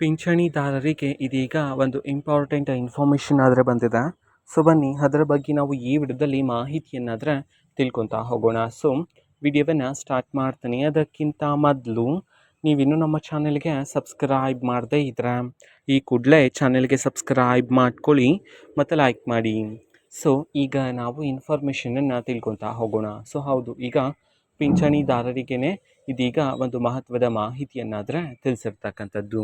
ಪಿಂಚಣಿದಾರರಿಗೆ ಇದೀಗ ಒಂದು important information ಆದರೆ ಬಂದಿದೆ. ಸೊ ಬನ್ನಿ ಅದರ ಬಗ್ಗೆ ನಾವು ಈ ವಿಡಿಯೋದಲ್ಲಿ ಮಾಹಿತಿಯನ್ನಾದರೆ ತಿಳ್ಕೊತಾ ಹೋಗೋಣ. ಸೊ ವಿಡಿಯೋವನ್ನು ಸ್ಟಾರ್ಟ್ ಮಾಡ್ತೀನಿ. ಅದಕ್ಕಿಂತ ಮೊದಲು ನೀವಿನ್ನೂ ನಮ್ಮ ಚಾನೆಲ್ಗೆ ಸಬ್ಸ್ಕ್ರೈಬ್ ಮಾಡದೇ ಇದ್ದರೆ ಈ ಕೂಡಲೇ ಚಾನೆಲ್ಗೆ ಸಬ್ಸ್ಕ್ರೈಬ್ ಮಾಡ್ಕೊಳ್ಳಿ ಮತ್ತು ಲೈಕ್ ಮಾಡಿ. ಸೊ ಈಗ ನಾವು ಇನ್ಫಾರ್ಮೇಷನನ್ನು ತಿಳ್ಕೊತಾ ಹೋಗೋಣ. ಸೊ ಹೌದು, ಈಗ ಪಿಂಚಣಿದಾರರಿಗೇ ಇದೀಗ ಒಂದು ಮಹತ್ವದ ಮಾಹಿತಿಯನ್ನಾದರೆ ತಿಳಿಸಿರ್ತಕ್ಕಂಥದ್ದು.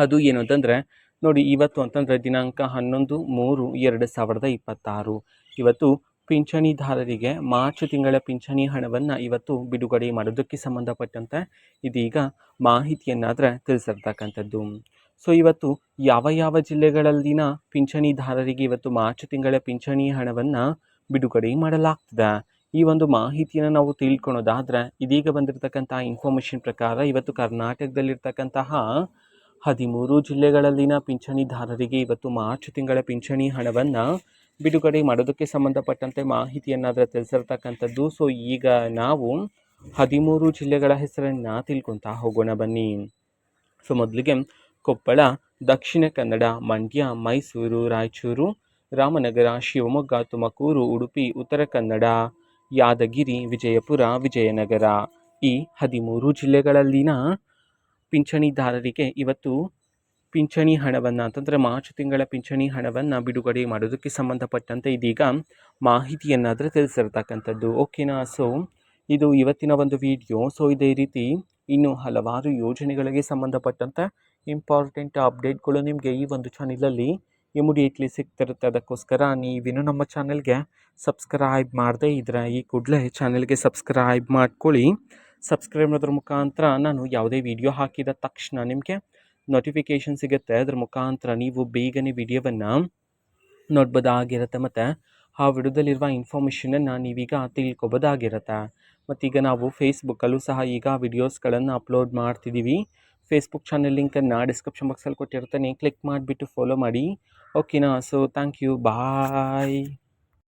ಅದು ಏನು ಅಂತಂದರೆ ನೋಡಿ, ಇವತ್ತು ಅಂತಂದರೆ ದಿನಾಂಕ 11/3/2026 ಇವತ್ತು ಪಿಂಚಣಿದಾರರಿಗೆ ಮಾರ್ಚ್ ತಿಂಗಳ ಪಿಂಚಣಿ ಹಣವನ್ನು ಇವತ್ತು ಬಿಡುಗಡೆ ಮಾಡೋದಕ್ಕೆ ಸಂಬಂಧಪಟ್ಟಂತೆ ಇದೀಗ ಮಾಹಿತಿಯನ್ನಾದರೆ ತಿಳಿಸಿರ್ತಕ್ಕಂಥದ್ದು. ಸೊ ಇವತ್ತು ಯಾವ ಜಿಲ್ಲೆಗಳಲ್ಲಿನ ಪಿಂಚಣಿದಾರರಿಗೆ ಇವತ್ತು ಮಾರ್ಚ್ ತಿಂಗಳ ಪಿಂಚಣಿ ಹಣವನ್ನು ಬಿಡುಗಡೆ ಮಾಡಲಾಗ್ತದೆ, ಈ ಒಂದು ಮಾಹಿತಿಯನ್ನು ನಾವು ತಿಳ್ಕೊಳೋದಾದರೆ ಇದೀಗ ಬಂದಿರತಕ್ಕಂಥ ಇನ್ಫಾರ್ಮೇಷನ್ ಪ್ರಕಾರ ಇವತ್ತು ಕರ್ನಾಟಕದಲ್ಲಿರ್ತಕ್ಕಂತಹ 13 ಜಿಲ್ಲೆಗಳಲ್ಲಿನ ಪಿಂಚಣಿದಾರರಿಗೆ ಇವತ್ತು ಮಾರ್ಚ್ ತಿಂಗಳ ಪಿಂಚಣಿ ಹಣವನ್ನು ಬಿಡುಗಡೆ ಮಾಡೋದಕ್ಕೆ ಸಂಬಂಧಪಟ್ಟಂತೆ ಮಾಹಿತಿಯನ್ನಾದರೆ ತಿಳಿಸಿರ್ತಕ್ಕಂಥದ್ದು. ಸೊ ಈಗ ನಾವು 13 ಜಿಲ್ಲೆಗಳ ಹೆಸರನ್ನು ತಿಳ್ಕೊತಾ ಹೋಗೋಣ ಬನ್ನಿ. ಸೊ ಮೊದಲಿಗೆ ಕೊಪ್ಪಳ, ದಕ್ಷಿಣ ಕನ್ನಡ, ಮಂಡ್ಯ, ಮೈಸೂರು, ರಾಯಚೂರು, ರಾಮನಗರ, ಶಿವಮೊಗ್ಗ, ತುಮಕೂರು, ಉಡುಪಿ, ಉತ್ತರ ಕನ್ನಡ, ಯಾದಗಿರಿ, ವಿಜಯಪುರ, ವಿಜಯನಗರ ಈ 13 ಜಿಲ್ಲೆಗಳಲ್ಲಿನ ಪಿಂಚಣಿದಾರರಿಗೆ ಇವತ್ತು ಪಿಂಚಣಿ ಹಣವನ್ನು ಅಂತಂದರೆ ಮಾರ್ಚ್ ತಿಂಗಳ ಪಿಂಚಣಿ ಹಣವನ್ನು ಬಿಡುಗಡೆ ಮಾಡೋದಕ್ಕೆ ಸಂಬಂಧಪಟ್ಟಂತೆ ಇದೀಗ ಮಾಹಿತಿಯನ್ನಾದರೆ ತಿಳಿಸಿರ್ತಕ್ಕಂಥದ್ದು. ಓಕೆನಾ? ಸೊ ಇದು ಇವತ್ತಿನ ಒಂದು ವಿಡಿಯೋ. ಸೊ ಇದೇ ರೀತಿ ಇನ್ನು ಹಲವಾರು ಯೋಜನೆಗಳಿಗೆ ಸಂಬಂಧಪಟ್ಟಂತೆ ಇಂಪಾರ್ಟೆಂಟ್ ಅಪ್ಡೇಟ್ಗಳು ನಿಮಗೆ ಈ ಒಂದು ಚಾನಲಲ್ಲಿ ಇಮಿಡಿಯೇಟ್ಲಿ ಸಿಗ್ತಿರುತ್ತೆ. ಅದಕ್ಕೋಸ್ಕರ ನೀವಿನ್ನೂ ನಮ್ಮ ಚಾನಲ್ಗೆ ಸಬ್ಸ್ಕ್ರೈಬ್ ಮಾಡದೇ ಇದ್ದರೆ ಈ ಕೂಡಲೇ ಚಾನಲ್ಗೆ ಸಬ್ಸ್ಕ್ರೈಬ್ ಮಾಡ್ಕೊಳ್ಳಿ. ಸಬ್ಸ್ಕ್ರೈಬ್ ಮಾಡೋದ್ರ ಮುಖಾಂತರ ನಾನು ಯಾವುದೇ ವಿಡಿಯೋ ಹಾಕಿದ ತಕ್ಷಣ ನಿಮಗೆ ನೋಟಿಫಿಕೇಷನ್ ಸಿಗುತ್ತೆ. ಅದರ ಮುಖಾಂತರ ನೀವು ಬೇಗನೆ ವಿಡಿಯೋವನ್ನು ನೋಡ್ಬೋದಾಗಿರುತ್ತೆ ಮತ್ತು ಆ ವಿಡಿಯೋದಲ್ಲಿರುವ ಇನ್ಫಾರ್ಮೇಷನನ್ನು ನೀವೀಗ ತಿಳ್ಕೊಬೋದಾಗಿರುತ್ತೆ. ಮತ್ತೀಗ ನಾವು ಫೇಸ್ಬುಕ್ಕಲ್ಲೂ ಸಹ ಈಗ ವಿಡಿಯೋಸ್ಗಳನ್ನು ಅಪ್ಲೋಡ್ ಮಾಡ್ತಿದ್ದೀವಿ. ಫೇಸ್ಬುಕ್ ಚಾನಲ್ ಲಿಂಕನ್ನು ಡಿಸ್ಕ್ರಿಪ್ಷನ್ ಬಾಕ್ಸಲ್ಲಿ ಕೊಟ್ಟಿರ್ತೇನೆ, ಕ್ಲಿಕ್ ಮಾಡಿಬಿಟ್ಟು ಫಾಲೋ ಮಾಡಿ. ಓಕೆನಾ? So thank you, bye.